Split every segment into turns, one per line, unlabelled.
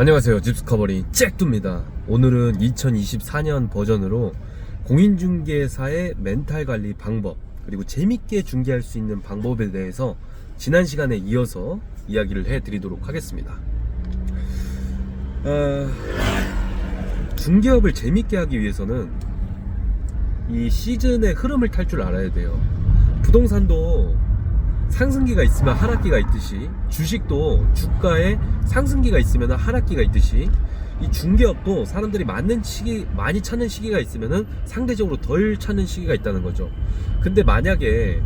안녕하세요. 집스커버리 잭두입니다. 오늘은 2024년 버전으로 공인중개사의 멘탈 관리 방법, 그리고 재밌게 중개할 수 있는 방법에 대해서 지난 시간에 이어서 이야기를 해드리도록 하겠습니다. 중개업을 재밌게 하기 위해서는 이 시즌의 흐름을 탈 줄 알아야 돼요. 부동산도 상승기가 있으면 하락기가 있듯이, 주식도 주가에 상승기가 있으면 하락기가 있듯이, 이 중개업도 사람들이 많이 찾는 시기가 있으면 상대적으로 덜 찾는 시기가 있다는 거죠. 근데 만약에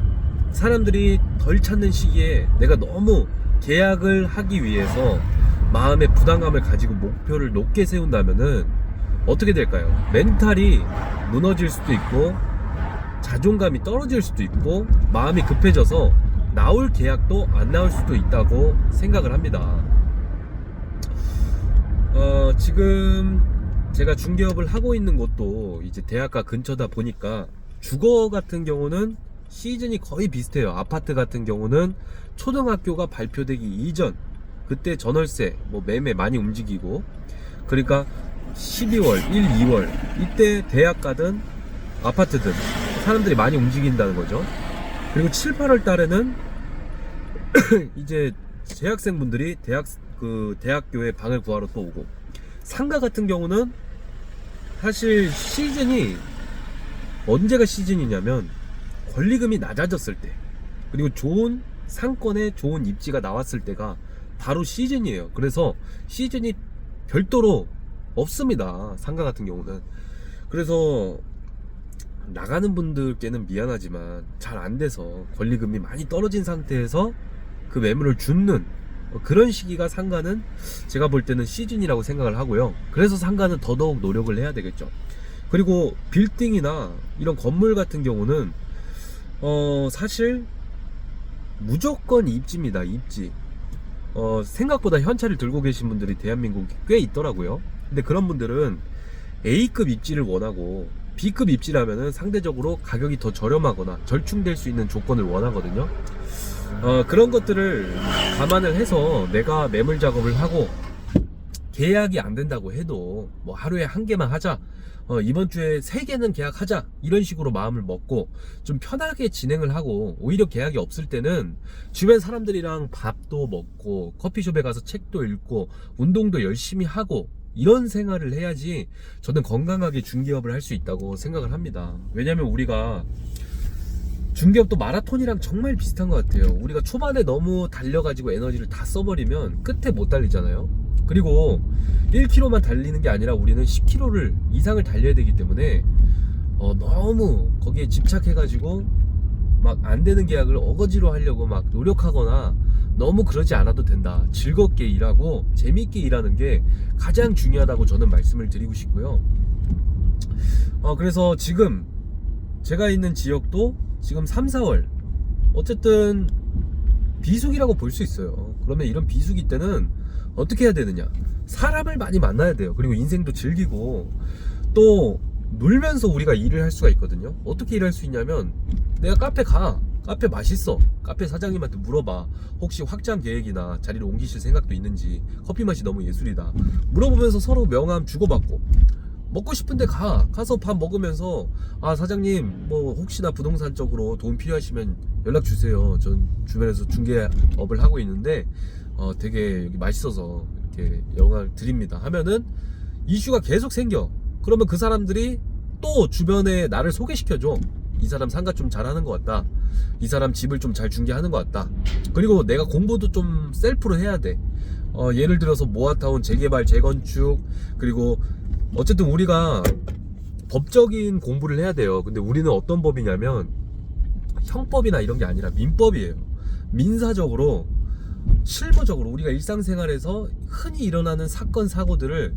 사람들이 덜 찾는 시기에 내가 너무 계약을 하기 위해서 마음의 부담감을 가지고 목표를 높게 세운다면은 어떻게 될까요? 멘탈이 무너질 수도 있고, 자존감이 떨어질 수도 있고, 마음이 급해져서 나올 계약도 안 나올 수도 있다고 생각을 합니다. 지금 제가 중개업을 하고 있는 곳도 이제 대학가 근처다 보니까 주거 같은 경우는 시즌이 거의 비슷해요. 아파트 같은 경우는 초등학교가 발표되기 이전, 그때 전월세 매매 많이 움직이고, 그러니까 12월, 1, 2월 이때 대학가든 아파트든 사람들이 많이 움직인다는 거죠. 그리고 7, 8월 달에는 이제 재학생분들이 대학교에 방을 구하러 또 오고, 상가 같은 경우는 사실 시즌이 언제가 시즌이냐면 권리금이 낮아졌을 때, 그리고 좋은 상권에 좋은 입지가 나왔을 때가 바로 시즌이에요. 그래서 시즌이 별도로 없습니다, 상가 같은 경우는. 그래서 나가는 분들께는 미안하지만 잘 안 돼서 권리금이 많이 떨어진 상태에서 그 매물을 줍는 그런 시기가 상가는 제가 볼 때는 시즌이라고 생각을 하고요. 그래서 상가는 더더욱 노력을 해야 되겠죠. 그리고 빌딩이나 이런 건물 같은 경우는 사실 무조건 입지입니다. 입지. 생각보다 현찰을 들고 계신 분들이 대한민국에 꽤 있더라고요. 근데 그런 분들은 A급 입지를 원하고, B급 입지라면은 상대적으로 가격이 더 저렴하거나 절충될 수 있는 조건을 원하거든요. 그런 것들을 감안을 해서 내가 매물 작업을 하고 계약이 안 된다고 해도 하루에 한 개만 하자, 이번 주에 3개는 계약하자, 이런 식으로 마음을 먹고 좀 편하게 진행을 하고, 오히려 계약이 없을 때는 주변 사람들이랑 밥도 먹고 커피숍에 가서 책도 읽고 운동도 열심히 하고, 이런 생활을 해야지 저는 건강하게 중개업을 할 수 있다고 생각을 합니다. 왜냐면 우리가 중개업도 마라톤이랑 정말 비슷한 것 같아요. 우리가 초반에 너무 달려가지고 에너지를 다 써버리면 끝에 못 달리잖아요. 그리고 1km만 달리는 게 아니라 우리는 10km를 이상을 달려야 되기 때문에 너무 거기에 집착해가지고 막 안 되는 계약을 어거지로 하려고 막 노력하거나 너무 그러지 않아도 된다. 즐겁게 일하고 재밌게 일하는 게 가장 중요하다고 저는 말씀을 드리고 싶고요. 그래서 지금 제가 있는 지역도 지금 3, 4월 어쨌든 비수기라고 볼 수 있어요. 그러면 이런 비수기 때는 어떻게 해야 되느냐, 사람을 많이 만나야 돼요. 그리고 인생도 즐기고 또 놀면서 우리가 일을 할 수가 있거든요. 어떻게 일할 수 있냐면, 내가 카페 맛있어, 카페 사장님한테 물어봐. 혹시 확장 계획이나 자리를 옮기실 생각도 있는지, 커피 맛이 너무 예술이다, 물어보면서 서로 명함 주고받고, 먹고 싶은데 가서 밥 먹으면서, 사장님 혹시나 부동산 쪽으로 도움 필요하시면 연락 주세요. 전 주변에서 중개업을 하고 있는데 되게 여기 맛있어서 이렇게 연락을 드립니다 하면은 이슈가 계속 생겨. 그러면 그 사람들이 또 주변에 나를 소개시켜줘. 이 사람 상가 좀 잘하는 것 같다, 이 사람 집을 좀 잘 중개하는 것 같다. 그리고 내가 공부도 좀 셀프로 해야 돼. 예를 들어서 모아타운 재개발, 재건축, 그리고 어쨌든 우리가 법적인 공부를 해야 돼요. 근데 우리는 어떤 법이냐면 형법이나 이런 게 아니라 민법이에요. 민사적으로, 실무적으로 우리가 일상생활에서 흔히 일어나는 사건 사고들을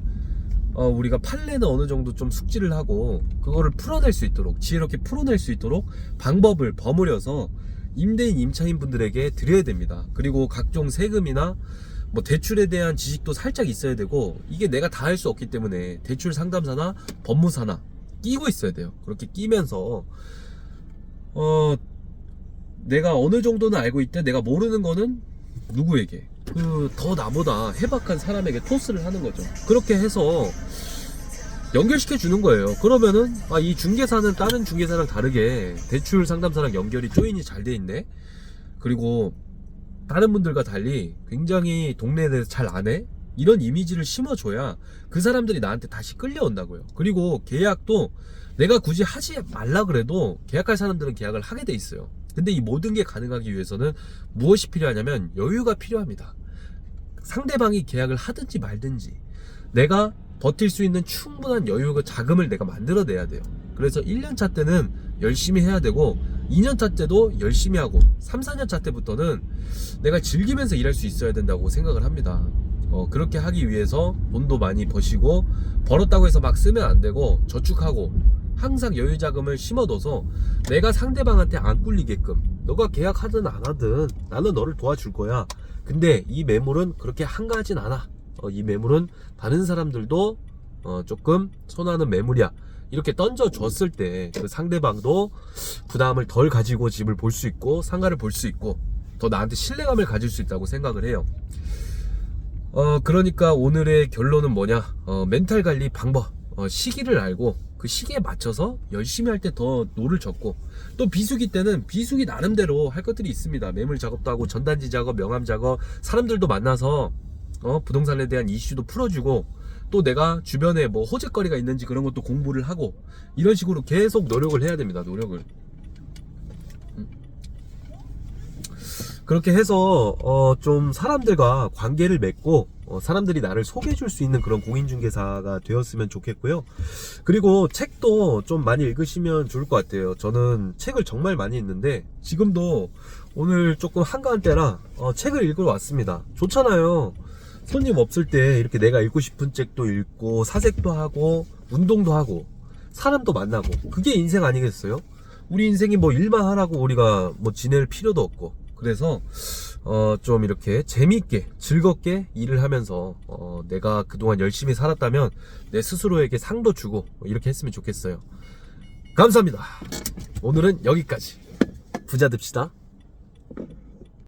우리가 판례는 어느 정도 좀 숙지를 하고 그거를 풀어낼 수 있도록, 지혜롭게 풀어낼 수 있도록 방법을 버무려서 임대인, 임차인 분들에게 드려야 됩니다. 그리고 각종 세금이나 대출에 대한 지식도 살짝 있어야 되고, 이게 내가 다 할 수 없기 때문에 대출 상담사나 법무사나 끼고 있어야 돼요. 그렇게 끼면서 내가 어느 정도는 알고 있대, 내가 모르는 거는 누구에게, 더 나보다 해박한 사람에게 토스를 하는 거죠. 그렇게 해서 연결시켜 주는 거예요. 그러면은 이 중개사는 다른 중개사랑 다르게 대출 상담사랑 연결이 조인이 잘 돼 있네. 그리고 다른 분들과 달리 굉장히 동네에 대해서 잘 아네. 이런 이미지를 심어줘야 그 사람들이 나한테 다시 끌려온다고요. 그리고 계약도 내가 굳이 하지 말라 그래도 계약할 사람들은 계약을 하게 돼 있어요. 근데 이 모든 게 가능하기 위해서는 무엇이 필요하냐면 여유가 필요합니다. 상대방이 계약을 하든지 말든지 내가 버틸 수 있는 충분한 여유가 자금을 내가 만들어내야 돼요. 그래서 1년차 때는 열심히 해야 되고 2년차 때도 열심히 하고 3, 4년차 때부터는 내가 즐기면서 일할 수 있어야 된다고 생각을 합니다. 그렇게 하기 위해서 돈도 많이 버시고 벌었다고 해서 막 쓰면 안 되고 저축하고 항상 여유 자금을 심어둬서 내가 상대방한테 안 꿀리게끔 너가 계약하든 안 하든 나는 너를 도와줄 거야. 근데 이 매물은 그렇게 한가하진 않아. 이 매물은 다른 사람들도 조금 선호하는 매물이야. 이렇게 던져줬을 때 그 상대방도 부담을 덜 가지고 집을 볼 수 있고 상가를 볼 수 있고 더 나한테 신뢰감을 가질 수 있다고 생각을 해요. 그러니까 오늘의 결론은 뭐냐? 멘탈 관리 방법, 시기를 알고 그 시기에 맞춰서 열심히 할 때 더 노를 젓고, 또 비수기 때는 비수기 나름대로 할 것들이 있습니다. 매물 작업도 하고 전단지 작업, 명함 작업, 사람들도 만나서 부동산에 대한 이슈도 풀어주고, 또 내가 주변에 뭐 호재거리가 있는지 그런 것도 공부를 하고, 이런 식으로 계속 노력을 해야 됩니다. 노력을. 그렇게 해서 좀 사람들과 관계를 맺고 사람들이 나를 소개해 줄 수 있는 그런 공인중개사가 되었으면 좋겠고요. 그리고 책도 좀 많이 읽으시면 좋을 것 같아요. 저는 책을 정말 많이 읽는데 지금도 오늘 조금 한가한 때라 책을 읽으러 왔습니다. 좋잖아요. 손님 없을 때 이렇게 내가 읽고 싶은 책도 읽고 사색도 하고 운동도 하고 사람도 만나고, 그게 인생 아니겠어요? 우리 인생이 뭐 일만 하라고 우리가 뭐 지낼 필요도 없고. 그래서 좀 이렇게 재미있게 즐겁게 일을 하면서 내가 그동안 열심히 살았다면 내 스스로에게 상도 주고 이렇게 했으면 좋겠어요. 감사합니다. 오늘은 여기까지. 부자 됩시다.